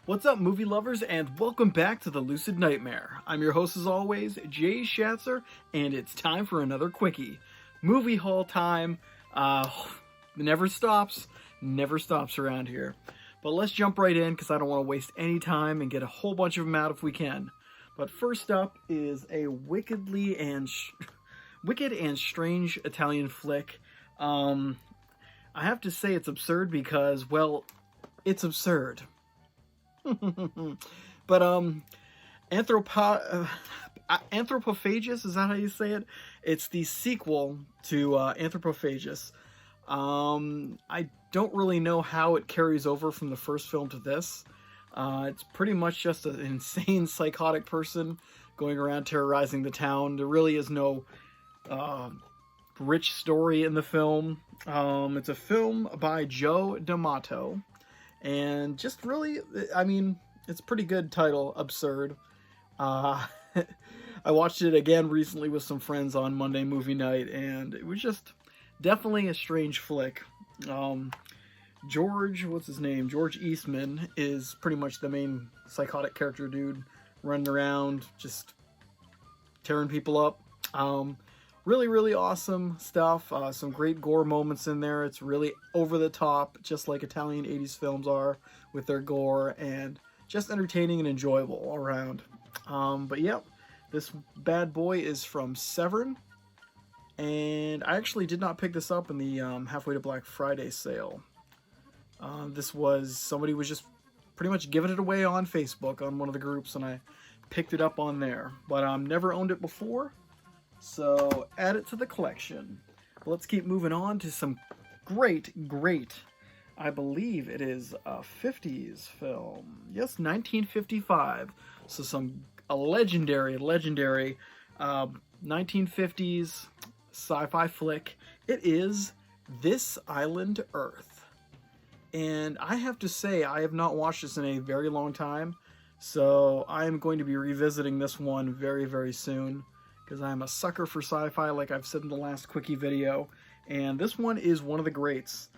What's up, movie lovers, and welcome back to the Lucid Nightmare. I'm your host, as always, Jay Schatzer, and it's time for another Quickie. Movie haul time. Never stops around here. But let's jump right in, because I don't want to waste any time and get a whole bunch of them out if we can. But first up is a wicked and strange Italian flick. I have to say it's absurd because, well, it's absurd. But Anthropophagus, is that how you say it? It's the sequel to Anthropophagus. I don't really know how it carries over from the first film to this. It's pretty much just an insane psychotic person going around terrorizing the town. There really is no rich story in the film. It's a film by Joe D'Amato. And just really, I mean, it's a pretty good title, Absurd. I watched it again recently with some friends on Monday movie night, and it was just definitely a strange flick. George Eastman is pretty much the main psychotic character dude, running around, just tearing people up. Really awesome stuff. Some great gore moments in there. It's really over the top, just like Italian 80s films are with their gore, and just entertaining and enjoyable all around. But yep, this bad boy is from Severn, and I actually did not pick this up in the Halfway to Black Friday sale. Somebody was just pretty much giving it away on Facebook on one of the groups, and I picked it up on there. But never owned it before. So, add it to the collection. Let's keep moving on to some great, I believe it is a 50s film. Yes, 1955. So a legendary 1950s sci-fi flick. It is This Island Earth. And I have to say, I have not watched this in a very long time. So, I am going to be revisiting this one very soon, because I'm a sucker for sci-fi, like I've said in the last Quickie video, and this one is one of the greats.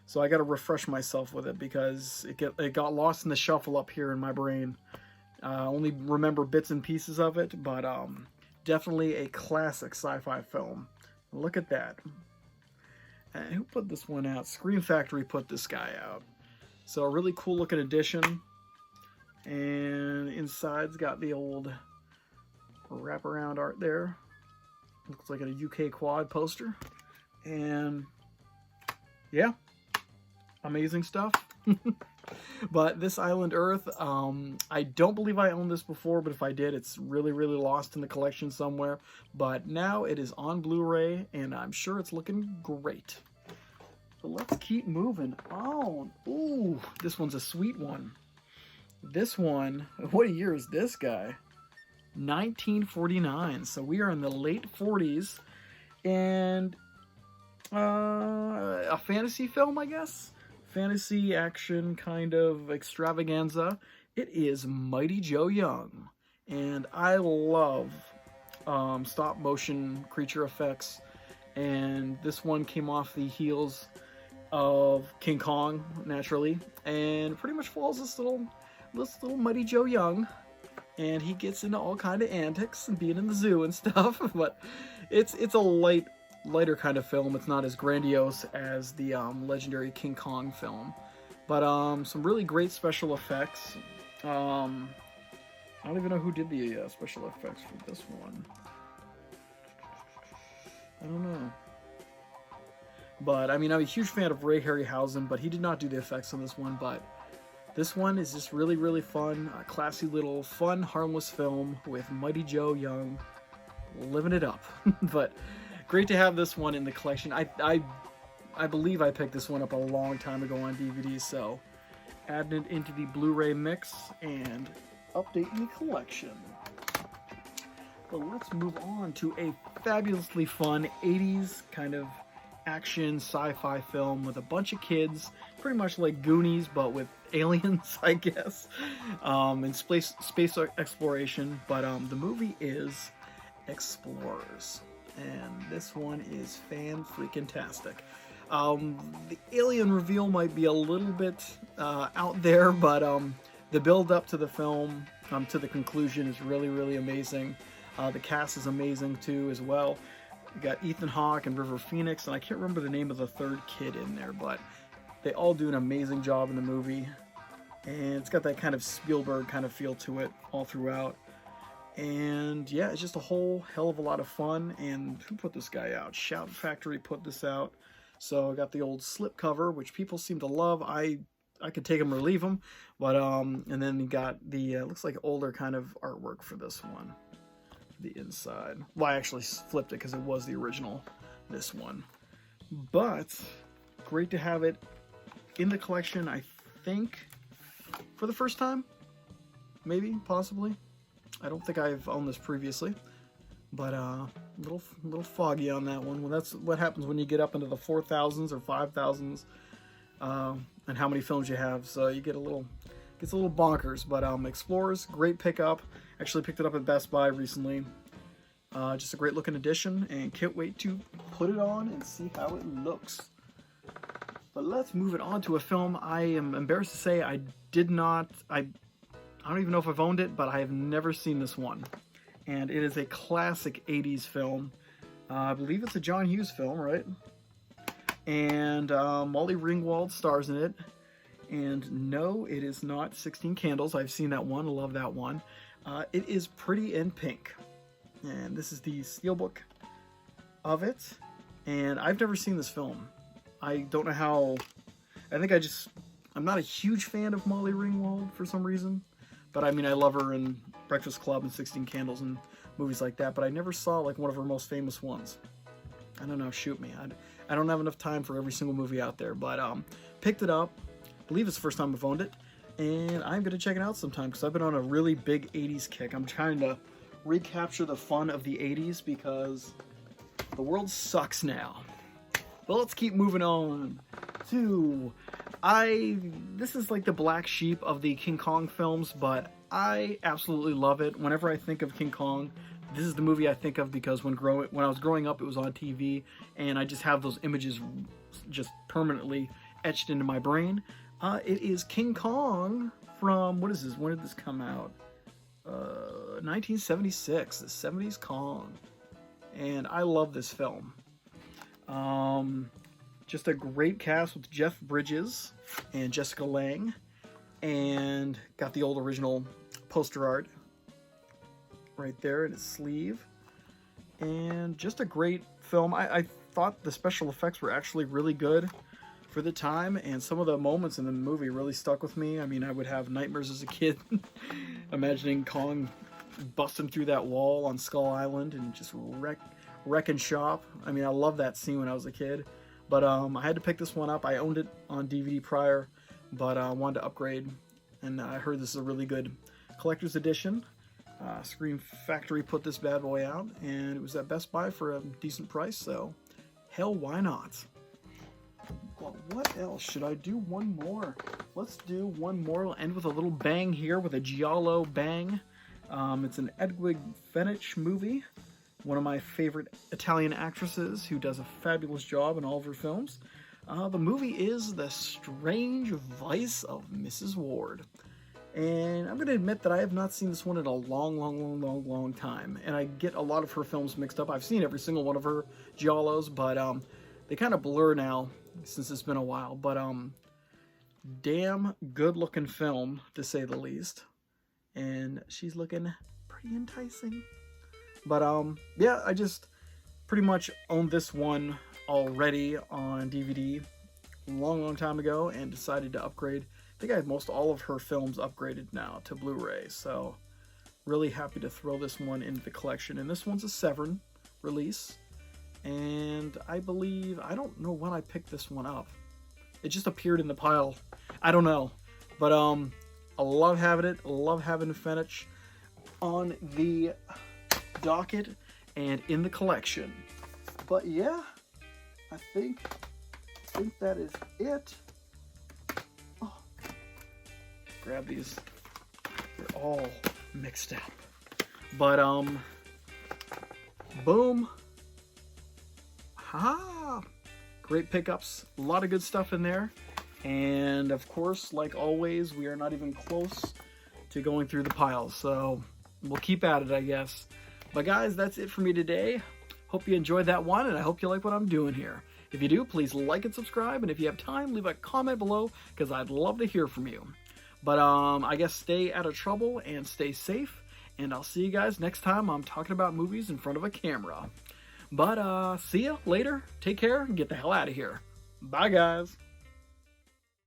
So I got to refresh myself with it, because it got lost in the shuffle up here in my brain. Only remember bits and pieces of it, but definitely a classic sci-fi film. Look at that. And who put this one out? Scream Factory put this guy out. So a really cool looking edition, and inside's got the old wraparound art there. Looks like a UK quad poster. And yeah, amazing stuff. But This Island Earth, I don't believe I owned this before, but if I did, it's really lost in the collection somewhere. But now it is on Blu-ray, and I'm sure it's looking great. So let's keep moving on. Ooh, this one's a sweet one. This one, what year is this guy? 1949, so we are in the late 40s, and a fantasy film, I guess? Fantasy action kind of extravaganza. It is Mighty Joe Young, and I love stop motion creature effects, and this one came off the heels of King Kong, naturally, and pretty much follows this little Mighty Joe Young. And he gets into all kind of antics and being in the zoo and stuff, but it's a lighter kind of film. It's not as grandiose as the legendary King Kong film, but some really great special effects. I don't even know who did the special effects for this one. I don't know. But I mean, I'm a huge fan of Ray Harryhausen, but he did not do the effects on this one. But this one is just really fun, a classy little fun, harmless film with Mighty Joe Young living it up. But great to have this one in the collection. I believe I picked this one up a long time ago on DVD, so adding it into the Blu-ray mix and updating the collection. But let's move on to a fabulously fun 80s kind of action sci-fi film with a bunch of kids, pretty much like Goonies, but with aliens, I guess, and space exploration. But the movie is Explorers, and this one is fan-freaking-tastic. The alien reveal might be a little bit out there, but the build up to the film, to the conclusion, is really, really amazing. The cast is amazing too as well. You got Ethan Hawke and River Phoenix, and I can't remember the name of the third kid in there, but they all do an amazing job in the movie. And it's got that kind of Spielberg kind of feel to it all throughout. And yeah, it's just a whole hell of a lot of fun. And who put this guy out? Shout Factory put this out. So I got the old slip cover, which people seem to love. I could take them or leave them, but and then you got the looks like older kind of artwork for this one, the inside. Well, I actually flipped it because it was the original, this one. But great to have it in the collection. I think for the first time, maybe, possibly. I don't think I've owned this previously, but little foggy on that one. Well, that's what happens when you get up into the 4,000s or 5,000s, and how many films you have. So you get gets a little bonkers. But Explorers, great pickup. Actually picked it up at Best Buy recently. Just a great looking edition, and can't wait to put it on and see how it looks. But let's move it on to a film I am embarrassed to say I don't even know if I've owned it, but I have never seen this one. And it is a classic 80s film. I believe it's a John Hughes film, right? And Molly Ringwald stars in it. And no, it is not 16 Candles. I've seen that one. I love that one. It is Pretty in Pink. And this is the steelbook of it. And I've never seen this film. I don't know how... I'm not a huge fan of Molly Ringwald for some reason. But I mean, I love her in Breakfast Club and 16 Candles and movies like that. But I never saw like one of her most famous ones. I don't know, shoot me. I don't have enough time for every single movie out there. But picked it up. I believe it's the first time I've owned it. And I'm going to check it out sometime because I've been on a really big 80s kick. I'm trying to recapture the fun of the 80s because the world sucks now. But let's keep moving on to... This is like the black sheep of the King Kong films, but I absolutely love it. Whenever I think of King Kong, this is the movie I think of because when I was growing up, it was on TV, and I just have those images just permanently etched into my brain. It is King Kong from, what is this? When did this come out? 1976, the 70s Kong. And I love this film. Just a great cast with Jeff Bridges and Jessica Lange, and got the old original poster art right there in its sleeve. And just a great film. I thought the special effects were actually really good for the time, and some of the moments in the movie really stuck with me. I mean, I would have nightmares as a kid imagining Kong busting through that wall on Skull Island and just wrecking shop. I mean, I love that scene when I was a kid. But I had to pick this one up. I owned it on DVD prior, but I wanted to upgrade. And I heard this is a really good collector's edition. Scream Factory put this bad boy out, and it was at Best Buy for a decent price, so hell, why not? Well, what else? Should I do one more? Let's do one more. We'll end with a little bang here, with a giallo bang. It's an Edwig Fenech movie. One of my favorite Italian actresses who does a fabulous job in all of her films. The movie is The Strange Vice of Mrs. Ward. And I'm going to admit that I have not seen this one in a long time. And I get a lot of her films mixed up. I've seen every single one of her giallos, but they kind of blur now since it's been a while. But damn good looking film, to say the least. And she's looking pretty enticing. But yeah, I just pretty much owned this one already on DVD a long time ago and decided to upgrade. I think I have most all of her films upgraded now to Blu-ray, so really happy to throw this one into the collection. And this one's a Severn release, and I don't know when I picked this one up. It just appeared in the pile. I don't know, but I love having it. I love having Fenech on the docket and in the collection. But yeah, I think that is it. Oh, grab these. They're all mixed up. But boom. Ha! Great pickups. A lot of good stuff in there. And of course, like always, we are not even close to going through the piles. So we'll keep at it, I guess. But guys, that's it for me today. Hope you enjoyed that one, and I hope you like what I'm doing here. If you do, please like and subscribe, and if you have time, leave a comment below, because I'd love to hear from you. But I guess stay out of trouble and stay safe, and I'll see you guys next time I'm talking about movies in front of a camera. But see ya later, take care, and get the hell out of here. Bye guys.